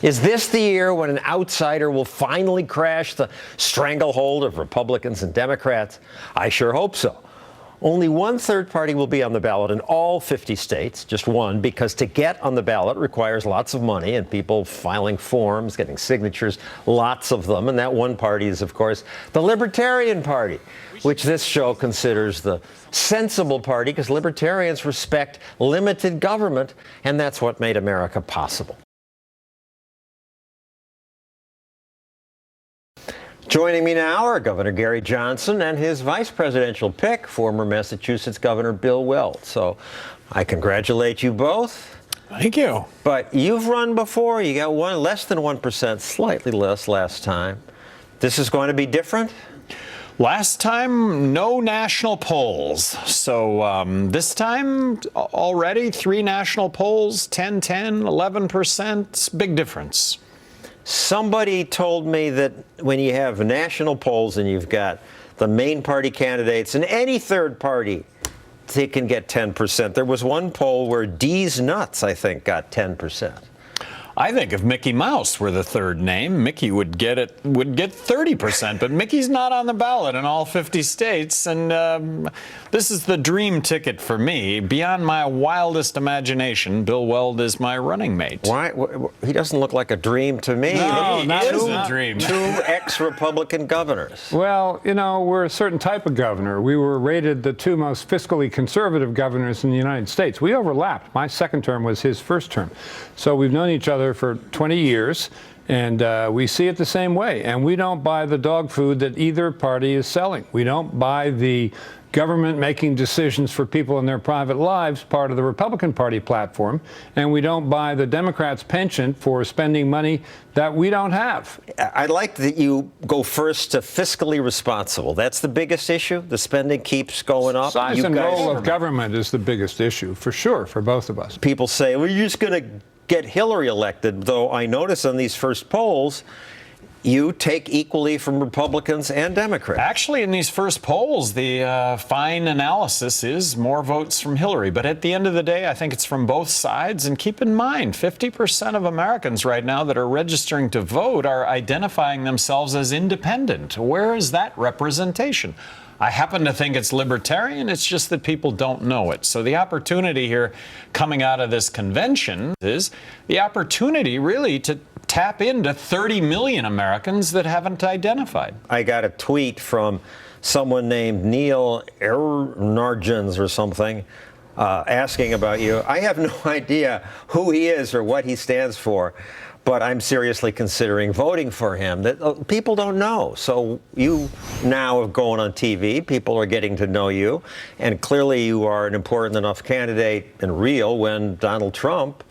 Is this the year when an outsider will finally crash the stranglehold of Republicans and Democrats? I sure hope so. Only one third party will be on the ballot in all 50 states, just one, because to get on the ballot requires lots of money and people filing forms, getting signatures, lots of them. And that one party is, of course, the Libertarian Party, which this show considers the sensible party because libertarians respect limited government, and that's what made America possible. Joining me now are Governor Gary Johnson and his vice presidential pick, former Massachusetts Governor Bill Weld. So I congratulate you both. Thank you. But you've run before. You got less than 1%, slightly less last time. This is going to be different? Last time, no national polls. So this time, already 3 national polls, 10, 11%, big difference. Somebody told me that when you have national polls and you've got the main party candidates and any third party, they can get 10%. There was one poll where D's Nuts, I think, got 10%. I think if Mickey Mouse were the third name, Mickey would get 30%, but Mickey's not on the ballot in all 50 states, and this is the dream ticket for me. Beyond my wildest imagination, Bill Weld is my running mate. Why? He doesn't look like a dream to me. No, not a dream. 2 ex-Republican governors. Well, you know, we're a certain type of governor. We were rated the 2 most fiscally conservative governors in the United States. We overlapped. My second term was his first term. So we've known each other for 20 years, and we see it the same way. And we don't buy the dog food that either party is selling. We don't buy the government making decisions for people in their private lives, part of the Republican Party platform, and we don't buy the Democrats' penchant for spending money that we don't have. I like that you go first to fiscally responsible. That's the biggest issue. The spending keeps going up. Size and role of government is the biggest issue, for sure, for both of us. People say, well, you're just going to get Hillary elected, though I notice on these first polls, you take equally from Republicans and Democrats. Actually, in these first polls, the fine analysis is more votes from Hillary. But at the end of the day, I think it's from both sides. And keep in mind, 50% of Americans right now that are registering to vote are identifying themselves as independent. Where is that representation? I happen to think it's libertarian. It's just that people don't know it. So the opportunity here coming out of this convention is the opportunity really to tap into 30 million Americans that haven't identified. I got a tweet from someone named Neil Ernargens or something asking about you. I have no idea who he is or what he stands for, but I'm seriously considering voting for him. That people don't know. So you now are going on TV. People are getting to know you. And clearly you are an important enough candidate and real when Donald Trump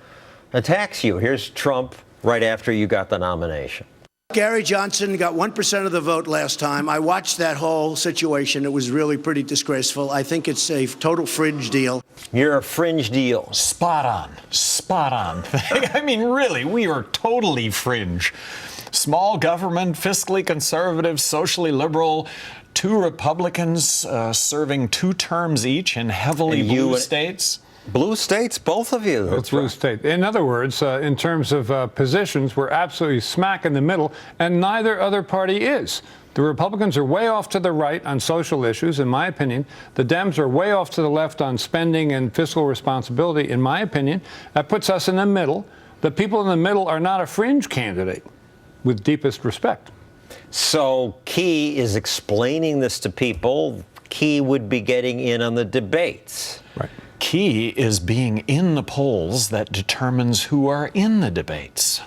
attacks you. Here's Trump right after you got the nomination. Gary Johnson got 1% of the vote last time. I watched that whole situation. It was really pretty disgraceful. I think it's a total fringe deal. You're a fringe deal. Spot on. Spot on. I mean, really, we are totally fringe. Small government, fiscally conservative, socially liberal, 2 Republicans serving 2 terms each in heavily blue states. Blue states, both of you. It's blue state. In other words, in terms of positions, we're absolutely smack in the middle, and neither other party is. The Republicans are way off to the right on social issues, in my opinion. The Dems are way off to the left on spending and fiscal responsibility, in my opinion. That puts us in the middle. The people in the middle are not a fringe candidate, with deepest respect. So Key is explaining this to people. Key would be getting in on the debates. Right. Key is being in the polls that determines who are in the debates.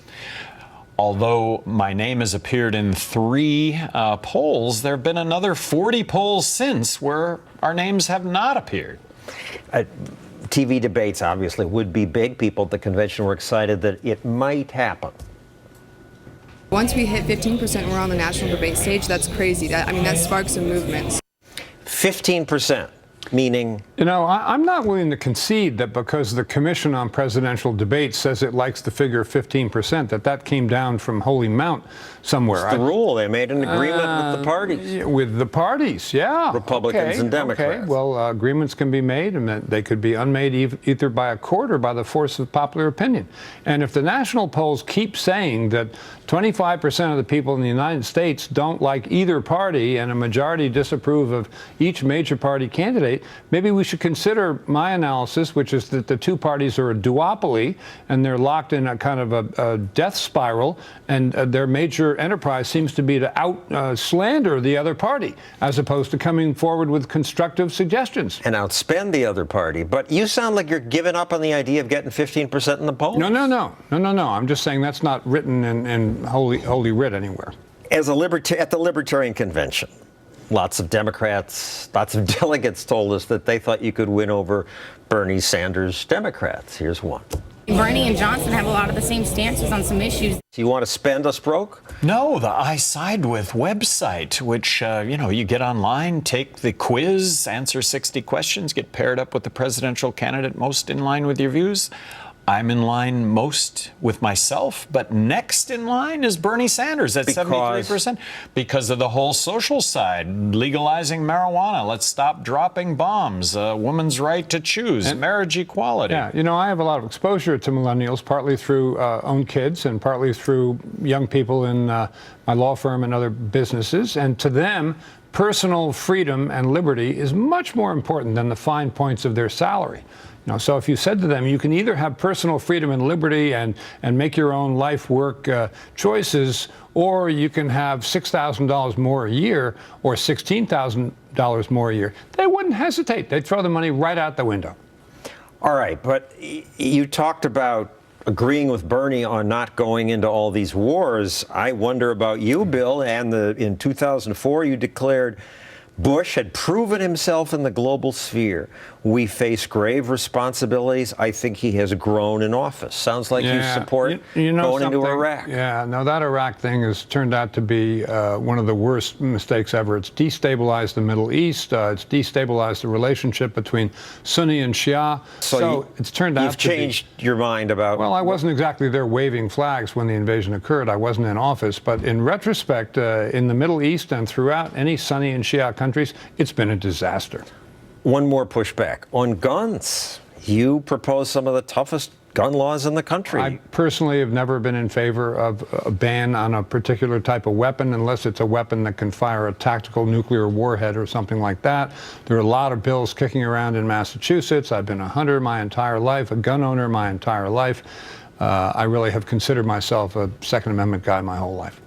Although my name has appeared in 3 polls, there have been another 40 polls since where our names have not appeared. TV debates obviously would be big. People at the convention were excited that it might happen. Once we hit 15%, we're on the national debate stage. That's crazy. That sparks some movements. 15%. Meaning? You know, I'm not willing to concede that because the Commission on Presidential Debates says it likes the figure 15%, that came down from Holy Mount somewhere. It's the rule. They made an agreement with the parties. With the parties, yeah. Republicans and Democrats. Okay, well, agreements can be made, and they could be unmade either by a court or by the force of popular opinion. And if the national polls keep saying that 25% of the people in the United States don't like either party and a majority disapprove of each major party candidate, maybe we should consider my analysis, which is that the two parties are a duopoly and they're locked in a kind of a death spiral, and their major enterprise seems to be to slander the other party as opposed to coming forward with constructive suggestions. And outspend the other party. But you sound like you're giving up on the idea of getting 15% in the polls. No. I'm just saying that's not written in Holy Writ anywhere. As at the Libertarian Convention, lots of Democrats, lots of delegates told us that they thought you could win over Bernie Sanders Democrats. Here's one. Bernie and Johnson have a lot of the same stances on some issues. Do you want to spend us broke? No, the I Side With website, which, you get online, take the quiz, answer 60 questions, get paired up with the presidential candidate most in line with your views. I'm in line most with myself, but next in line is Bernie Sanders at 73% because of the whole social side, legalizing marijuana, let's stop dropping bombs, women's right to choose, marriage equality. Yeah, I have a lot of exposure to millennials, partly through own kids and partly through young people in my law firm and other businesses. And to them, personal freedom and liberty is much more important than the fine points of their salary. So if you said to them, you can either have personal freedom and liberty and make your own life work choices, or you can have $6,000 more a year or $16,000 more a year, they wouldn't hesitate. They'd throw the money right out the window. All right, but you talked about agreeing with Bernie on not going into all these wars. I wonder about you, Bill. And in 2004, you declared Bush had proven himself in the global sphere. We face grave responsibilities. I think he has grown in office. Sounds like you support going into Iraq. Yeah, no, that Iraq thing has turned out to be one of the worst mistakes ever. It's destabilized the Middle East. It's destabilized the relationship between Sunni and Shia. So it's turned out to be... You've changed your mind about... Well, I wasn't exactly there waving flags when the invasion occurred. I wasn't in office. But in retrospect, in the Middle East and throughout any Sunni and Shia countries, it's been a disaster. One more pushback. On guns, you propose some of the toughest gun laws in the country. I personally have never been in favor of a ban on a particular type of weapon unless it's a weapon that can fire a tactical nuclear warhead or something like that. There are a lot of bills kicking around in Massachusetts. I've been a hunter my entire life, a gun owner my entire life. I really have considered myself a Second Amendment guy my whole life.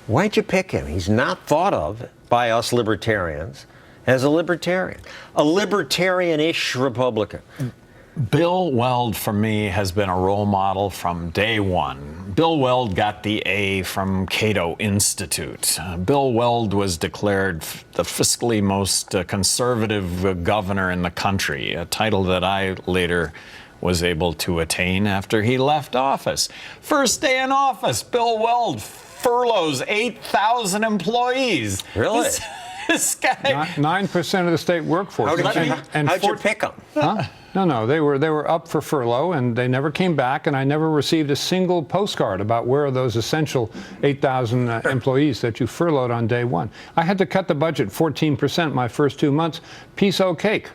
Why'd you pick him? He's not thought of by us libertarians as a libertarian-ish Republican. Bill Weld, for me, has been a role model from day one. Bill Weld got the A from Cato Institute. Bill Weld was declared the fiscally most conservative governor in the country, a title that I later was able to attain after he left office. First day in office, Bill Weld furloughs 8,000 employees. Really? This guy. 9% of the state workforce. How'd you pick them? Huh? No, they were up for furlough, and they never came back, and I never received a single postcard about where are those essential 8,000 employees that you furloughed on day one. I had to cut the budget 14% my first 2 months. Piece o' cake.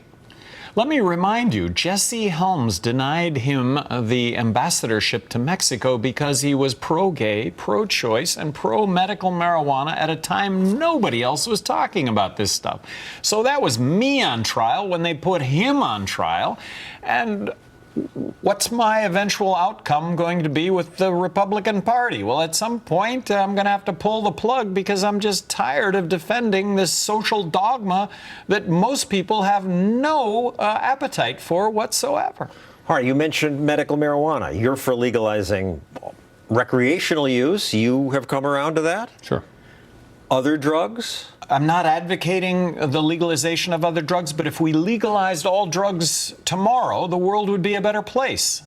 Let me remind you, Jesse Helms denied him the ambassadorship to Mexico because he was pro-gay, pro-choice, and pro-medical marijuana at a time nobody else was talking about this stuff. So that was me on trial when they put him on trial. And what's my eventual outcome going to be with the Republican Party? Well, at some point, I'm going to have to pull the plug because I'm just tired of defending this social dogma that most people have no appetite for whatsoever. All right, you mentioned medical marijuana. You're for legalizing recreational use. You have come around to that? Sure. Other drugs? I'm not advocating the legalization of other drugs, but if we legalized all drugs tomorrow, the world would be a better place.